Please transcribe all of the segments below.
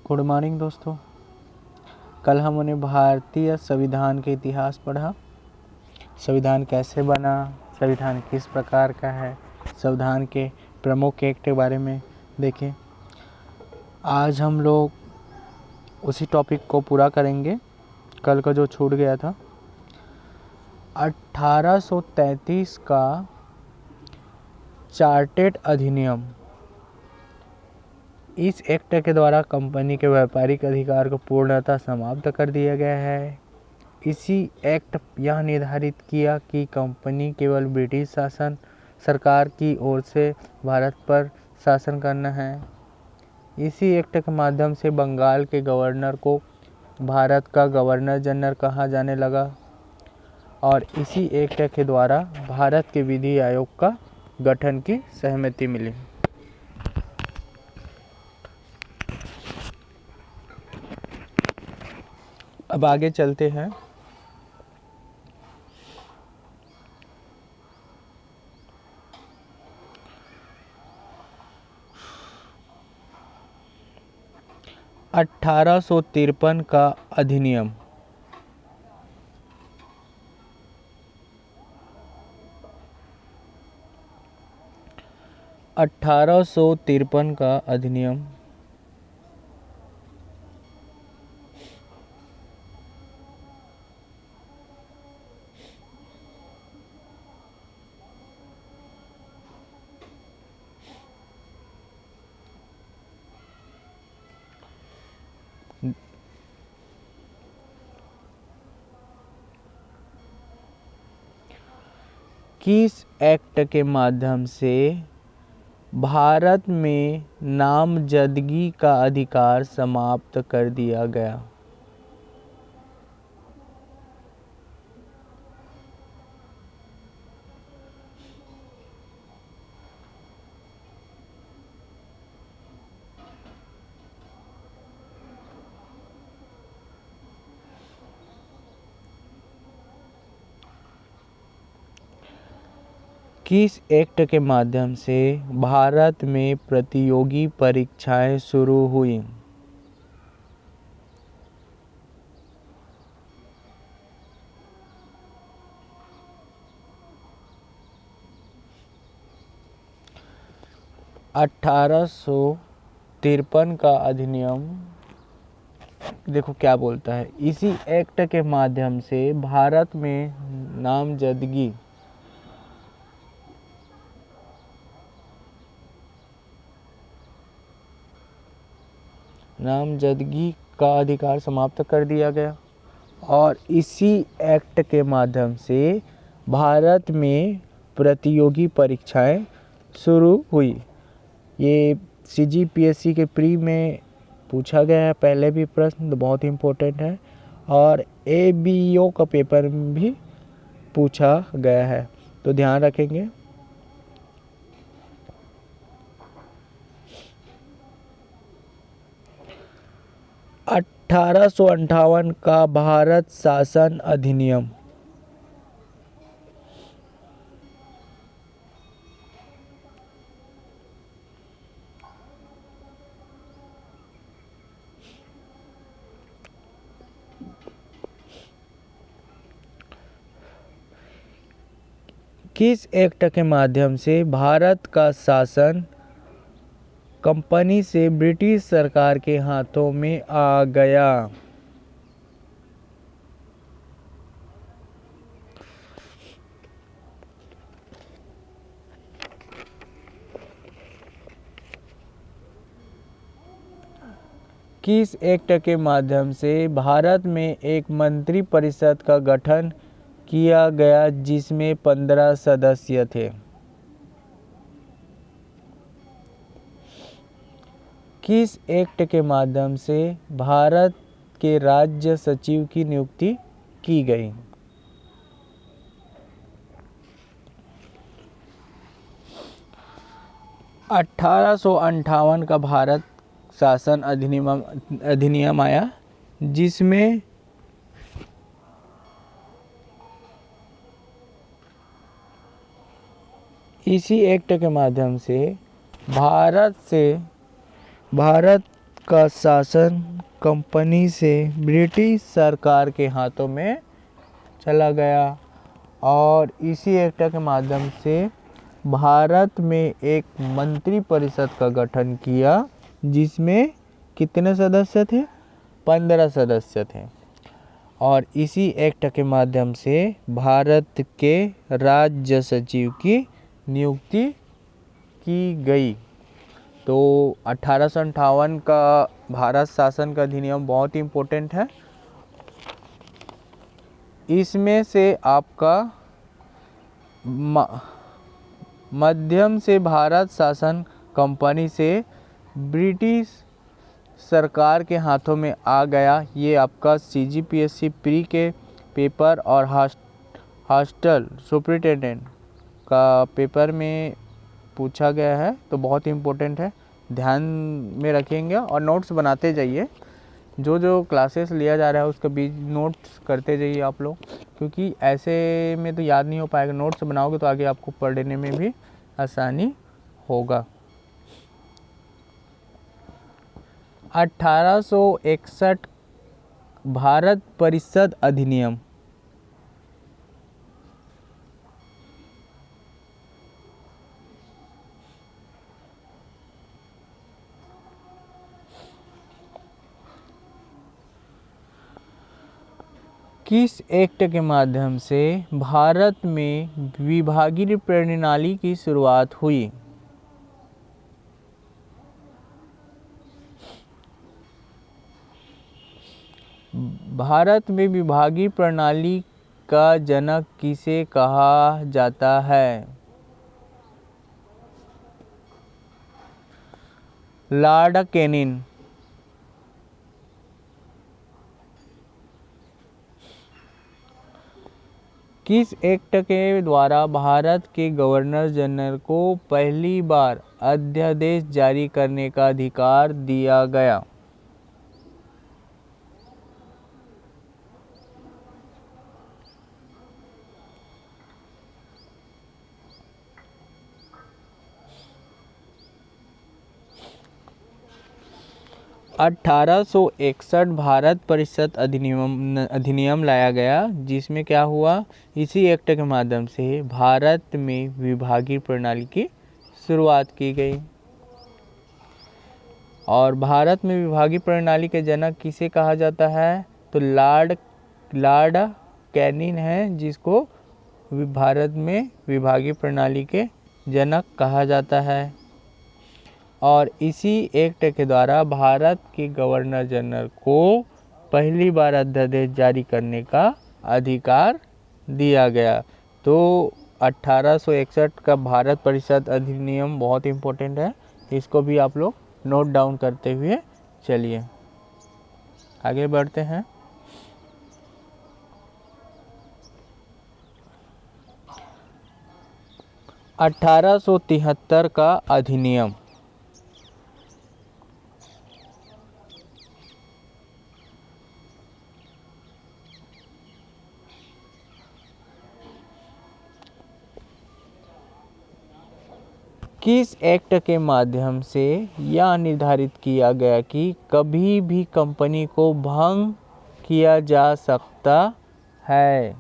Good morning दोस्तों। कल हमने भारतीय संविधान के इतिहास पढ़ा। संविधान कैसे बना, संविधान किस प्रकार का है, संविधान के प्रमुख एक्ट के बारे में देखें। आज हम लोग उसी टॉपिक को पूरा करेंगे, कल का जो छूट गया था। 1833 का चार्टेड अधिनियम, इस एक्ट के द्वारा कंपनी के व्यापारिक अधिकार को पूर्णतः समाप्त कर दिया गया है। इसी एक्ट यह निर्धारित किया कि कंपनी केवल ब्रिटिश शासन सरकार की ओर से भारत पर शासन करना है। इसी एक्ट के माध्यम से बंगाल के गवर्नर को भारत का गवर्नर जनरल कहा जाने लगा और इसी एक्ट के द्वारा भारत के विधि आयोग का गठन की सहमति मिली। अब आगे चलते हैं। अठारह सौ तिरपन का अधिनियम, का अधिनियम किस एक्ट के माध्यम से भारत में नामजदगी का अधिकार समाप्त कर दिया गया? किस एक्ट के माध्यम से भारत में प्रतियोगी परीक्षाएं शुरू हुई? अठारह सौ तिरपन का अधिनियम देखो क्या बोलता है। इसी एक्ट के माध्यम से भारत में नामजदगी का अधिकार समाप्त कर दिया गया और इसी एक्ट के माध्यम से भारत में प्रतियोगी परीक्षाएं शुरू हुई। ये CGPSC के प्री में पूछा गया है, पहले भी प्रश्न, तो बहुत इम्पोर्टेंट है और ABO का पेपर में भी पूछा गया है, तो ध्यान रखेंगे। अठारह सौ अंठावन का भारत शासन अधिनियम, किस एक्ट के माध्यम से भारत का शासन कंपनी से ब्रिटिश सरकार के हाथों में आ गया? किस एक्ट के माध्यम से भारत में एक मंत्री परिषद का गठन किया गया जिसमें 15 सदस्य थे? किस एक्ट के माध्यम से भारत के राज्य सचिव की नियुक्ति की गई? अठारह सौ अंठावन का भारत शासन अधिनियम आया जिसमें इसी एक्ट के माध्यम से भारत का शासन कंपनी से ब्रिटिश सरकार के हाथों में चला गया और इसी एक्ट के माध्यम से भारत में एक मंत्री परिषद का गठन किया जिसमें कितने सदस्य थे? 15 सदस्य थे। और इसी एक्ट के माध्यम से भारत के राज्य सचिव की नियुक्ति की गई। तो 1858 का भारत शासन का अधिनियम बहुत ही इम्पोर्टेंट है। इसमें से आपका मध्यम से भारत शासन कंपनी से ब्रिटिश सरकार के हाथों में आ गया। ये आपका CGPSC प्री के पेपर और हॉस्टल सुपरिटेंडेंट का पेपर में पूछा गया है, तो बहुत ही इम्पोर्टेंट है, ध्यान में रखेंगे और नोट्स बनाते जाइए। जो जो क्लासेस लिया जा रहा है उसका बीच नोट्स करते जाइए आप लोग, क्योंकि ऐसे में तो याद नहीं हो पाएगा। नोट्स बनाओगे तो आगे आपको पढ़ने में भी आसानी होगा। 1861 भारत परिषद अधिनियम। किस एक्ट के माध्यम से भारत में विभागीय प्रणाली की शुरुआत हुई? भारत में विभागीय प्रणाली का जनक किसे कहा जाता है? Lord Canning. किस एक्ट के द्वारा भारत के गवर्नर जनरल को पहली बार अध्यादेश जारी करने का अधिकार दिया गया? अठारह सौ 61 भारत परिषद अधिनियम लाया गया, जिसमें क्या हुआ? इसी एक्ट के माध्यम से भारत में विभागीय प्रणाली की शुरुआत की गई। और भारत में विभागीय प्रणाली के जनक किसे कहा जाता है? तो लॉर्ड कैनिंग है, जिसको भारत में विभागीय प्रणाली के जनक कहा जाता है। और इसी एक्ट के द्वारा भारत के गवर्नर जनरल को पहली बार अध्यादेश जारी करने का अधिकार दिया गया। तो 1861 का भारत परिषद अधिनियम बहुत इम्पोर्टेंट है, इसको भी आप लोग नोट डाउन करते हुए चलिए आगे बढ़ते हैं। अठारह सौ 73 का अधिनियम। किस एक्ट के माध्यम से यह निर्धारित किया गया कि कभी भी कंपनी को भंग किया जा सकता है?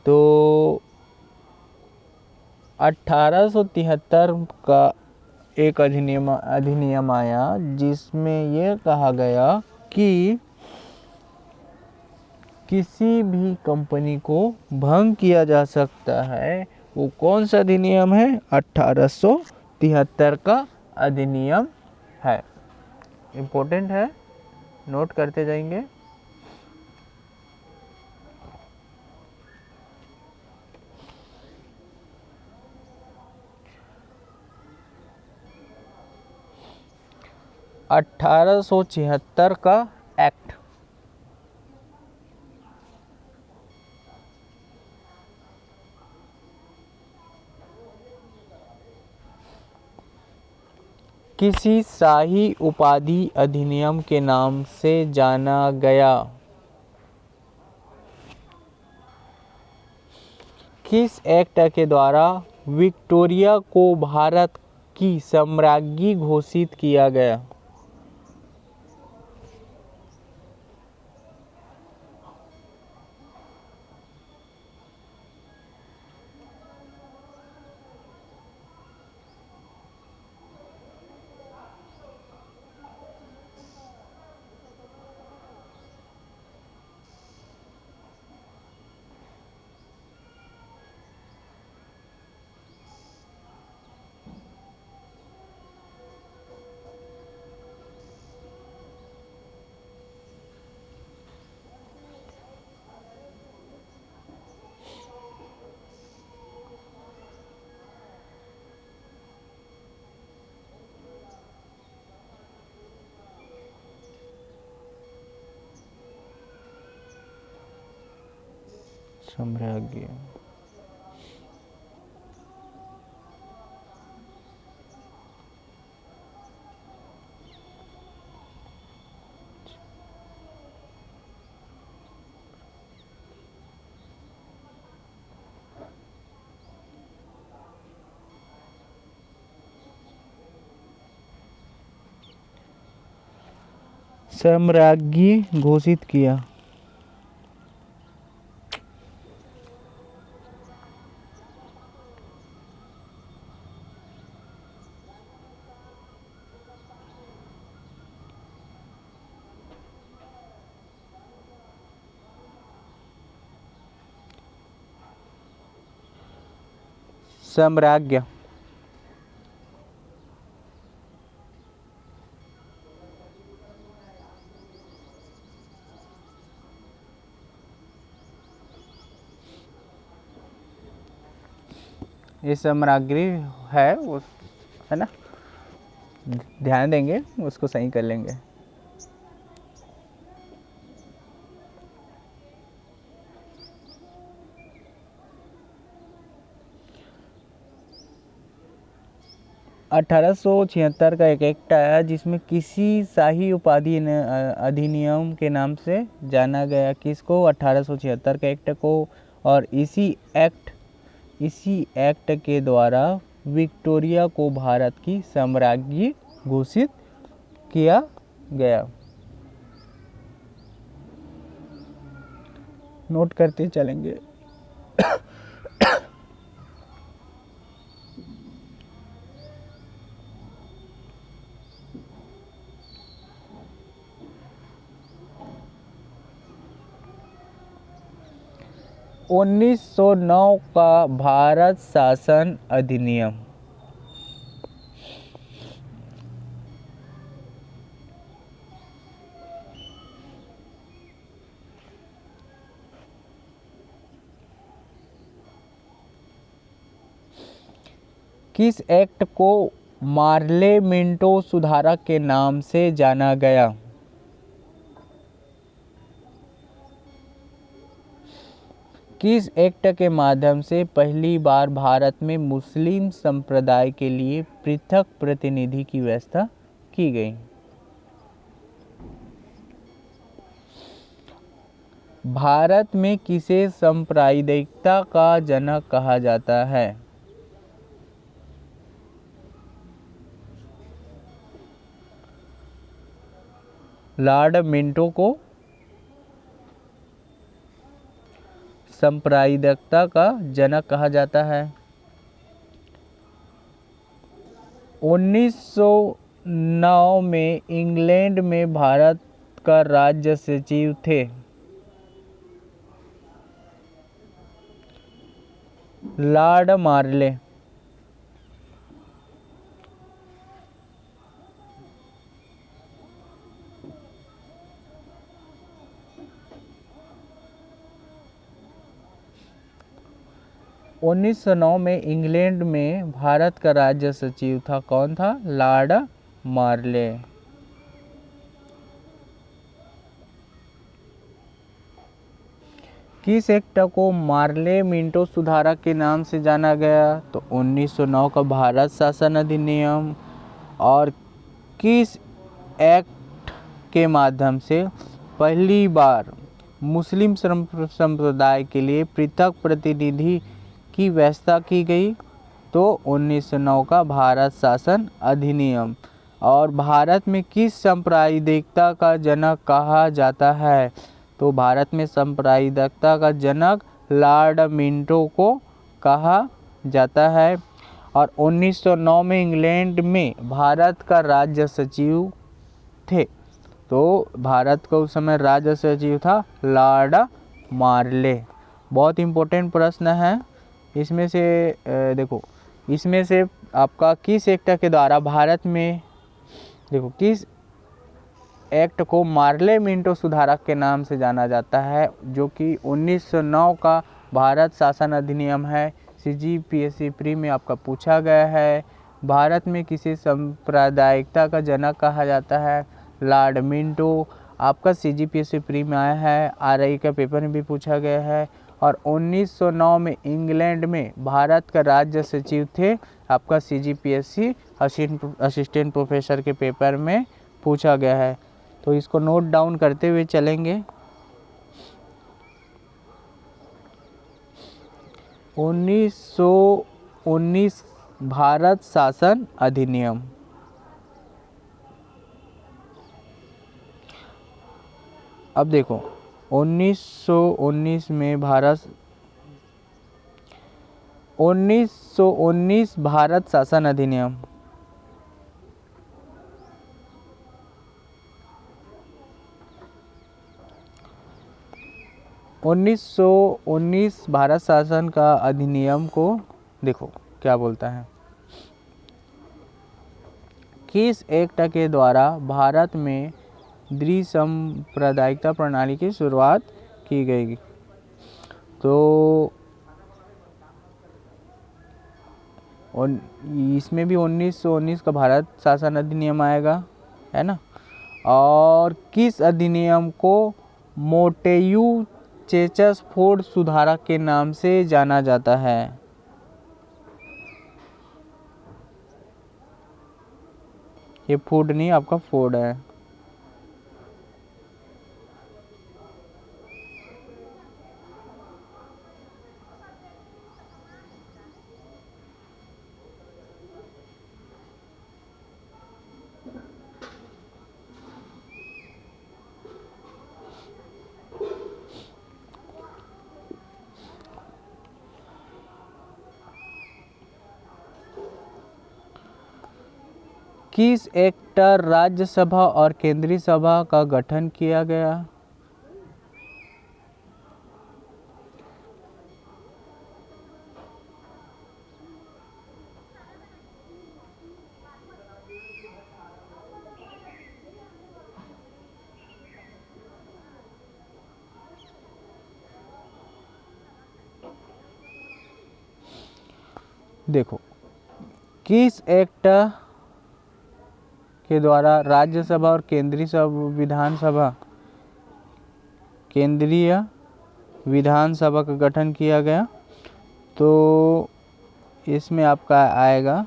तो 1873 का एक अधिनियम आया, जिसमें यह कहा गया कि किसी भी कंपनी को भंग किया जा सकता है। वो कौन सा अधिनियम है? 1873 का अधिनियम है। इम्पोर्टेंट है, नोट करते जाएंगे। अठारह सौ 76 का एक्ट। किसी शाही उपाधि अधिनियम के नाम से जाना गया? किस एक्ट के द्वारा विक्टोरिया को भारत की सम्राज्ञी घोषित किया गया? साम्राज्य। साम्राज्य घोषित किया। साम्राज्य। ये साम्राज्य है वो, है ना, ध्यान देंगे उसको सही कर लेंगे। (1876) का एक एक्ट आया जिसमें किसी शाही उपाधि अधिनियम के नाम से जाना गया। किसको? 1876 के एक्ट को। और इसी एक्ट के द्वारा विक्टोरिया को भारत की साम्राज्ञी घोषित किया गया। नोट करते चलेंगे। (1909) का भारत शासन अधिनियम। किस एक्ट को मार्ले मिंटो सुधारक के नाम से जाना गया? किस एक्ट के माध्यम से पहली बार भारत में मुस्लिम संप्रदाय के लिए पृथक प्रतिनिधि की व्यवस्था की गई? भारत में किसे सांप्रदायिकता का जनक कहा जाता है? लॉर्ड मिंटो को सांप्रदायिकता का जनक कहा जाता है। 1909 में इंग्लैंड में भारत का राज्य सचिव थे लॉर्ड मार्ले। उन्नीस सौ 9 में इंग्लैंड में भारत का राज्य सचिव था, कौन था? लॉर्ड मार्ले। किस एक्ट को मार्ले मिंटो सुधारक के नाम से जाना गया? तो 1909 का भारत शासन अधिनियम। और किस एक्ट के माध्यम से पहली बार मुस्लिम संप्रदाय के लिए पृथक प्रतिनिधि की व्यवस्था की गई? तो 1909 का भारत शासन अधिनियम। और भारत में किस सांप्रदायिकता का जनक कहा जाता है? तो भारत में सांप्रदायिकता का जनक लॉर्ड मिंटो को कहा जाता है। और 1909 में इंग्लैंड में भारत का राज्य सचिव थे, तो भारत का उस समय राज्य सचिव था लॉर्ड मार्ले। बहुत इम्पोर्टेंट प्रश्न है। इसमें से देखो, इसमें से आपका किस एक्ट के द्वारा भारत में, देखो, किस एक्ट को मार्ले मिंटो सुधारक के नाम से जाना जाता है, जो कि 1909 का भारत शासन अधिनियम है। CGPSC प्री में आपका पूछा गया है। भारत में किसी सांप्रदायिकता का जनक कहा जाता है? Lord Minto. आपका CGPSC प्री में आया है, RI का पेपर में भी पूछा गया है। और 1909 में इंग्लैंड में भारत का राज्य सचिव थे। आपका CGPSC असिस्टेंट प्रोफेसर के पेपर में पूछा गया है, तो इसको नोट डाउन करते हुए चलेंगे। 1919 भारत शासन अधिनियम। अब देखो 1919 में 1919 भारत शासन अधिनियम। उन्नीस सौ 19 भारत शासन का अधिनियम को देखो क्या बोलता है। किस एक्ट के द्वारा भारत में द्विसांप्रदायिकता प्रणाली की शुरुआत की गई? तो इसमें भी 1919 का भारत शासन अधिनियम आएगा, है ना। और किस अधिनियम को मोटेयू चेचसफोर्ड सुधारक के नाम से जाना जाता है? ये फूड नहीं, आपका फोर्ड है। किस एक्ट राज्यसभा और केंद्रीय सभा का गठन किया गया? देखो किस एक्ट के द्वारा राज्यसभा और केंद्रीय विधानसभा का गठन किया गया? तो इसमें आपका आएगा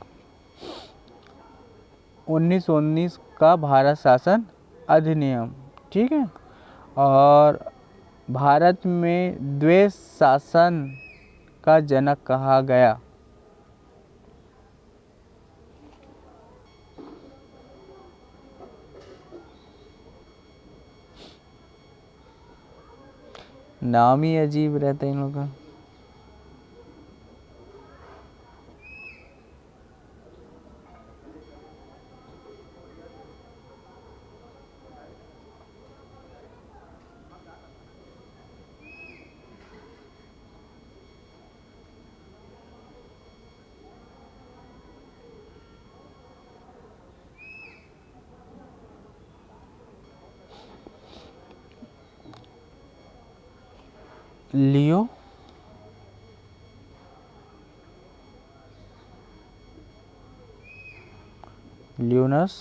1919 का भारत शासन अधिनियम, ठीक है। और भारत में द्वैध शासन का जनक कहा गया? नाम ही अजीब रहता है इन लोगों का। लियो लियोनस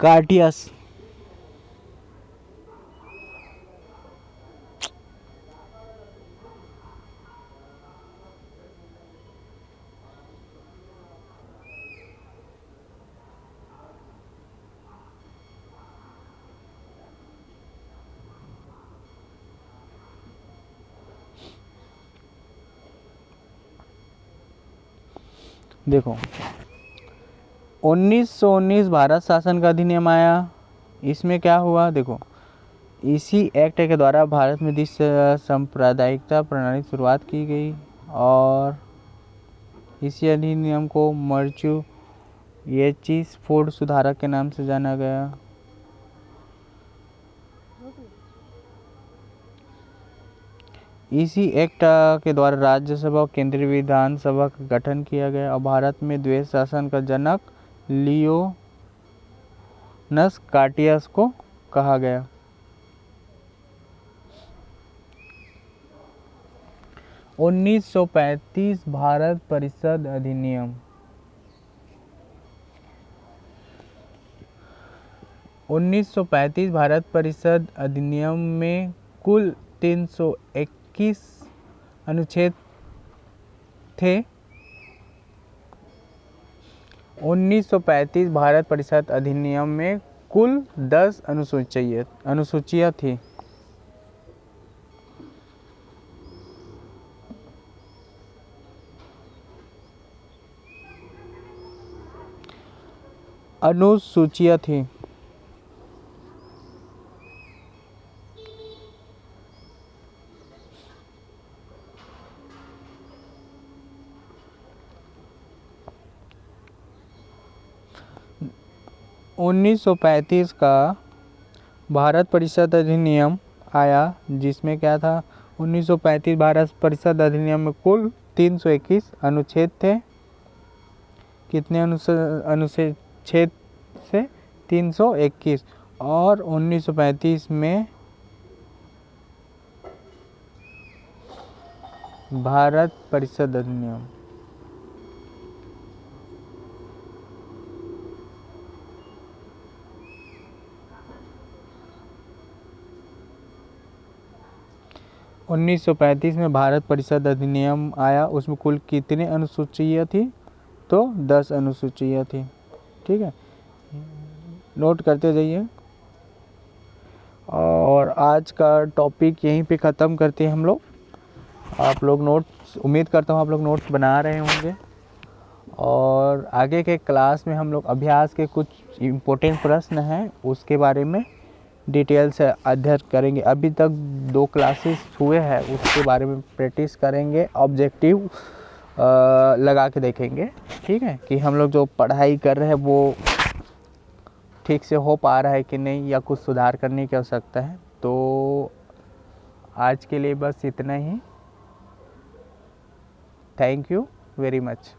कार्टियस। देखो 1919 भारत शासन का अधिनियम आया। इसमें क्या हुआ देखो, इसी एक्ट के द्वारा भारत में द्विसांप्रदायिकता प्रणाली की शुरुआत की गई और इसी अधिनियम को मैसाचुसेट्स सुधारक के नाम से जाना गया। इसी एक्ट के द्वारा राज्यसभा और केंद्रीय विधानसभा का गठन किया गया और भारत में द्वैध शासन का जनक लियोनस कार्टियस को कहा गया। 1935 भारत परिषद अधिनियम। 1935 भारत परिषद अधिनियम में कुल 321 अनुच्छेद थे। 1935 भारत परिषद अधिनियम में कुल 10 अनुसूचियाँ थी। अनुसूचियाँ थी। उन्नीस सौ 1935 का भारत परिषद अधिनियम आया, जिसमें क्या था, 1935 भारत परिषद अधिनियम में कुल 321 अनुच्छेद थे। कितने अनुच्छेद से? 321। और 1935 में भारत परिषद अधिनियम। उन्नीस सौ 1935 में भारत परिषद अधिनियम आया, उसमें कुल कितने अनुसूचियाँ थी? तो 10 अनुसूचियाँ थी। ठीक है, नोट करते जाइए। और आज का टॉपिक यहीं पे ख़त्म करते हैं हम लोग। आप लोग नोट्स, उम्मीद करता हूँ आप लोग नोट्स बना रहे होंगे, और आगे के क्लास में हम लोग अभ्यास के कुछ इम्पोर्टेंट प्रश्न हैं उसके बारे में डिटेल से अध्ययन करेंगे। अभी तक 2 क्लासेस हुए हैं, उसके बारे में प्रैक्टिस करेंगे, ऑब्जेक्टिव लगा के देखेंगे। ठीक है, कि हम लोग जो पढ़ाई कर रहे हैं वो ठीक से हो पा रहा है कि नहीं, या कुछ सुधार करने की आवश्यकता है। तो आज के लिए बस इतना ही। Thank you very much.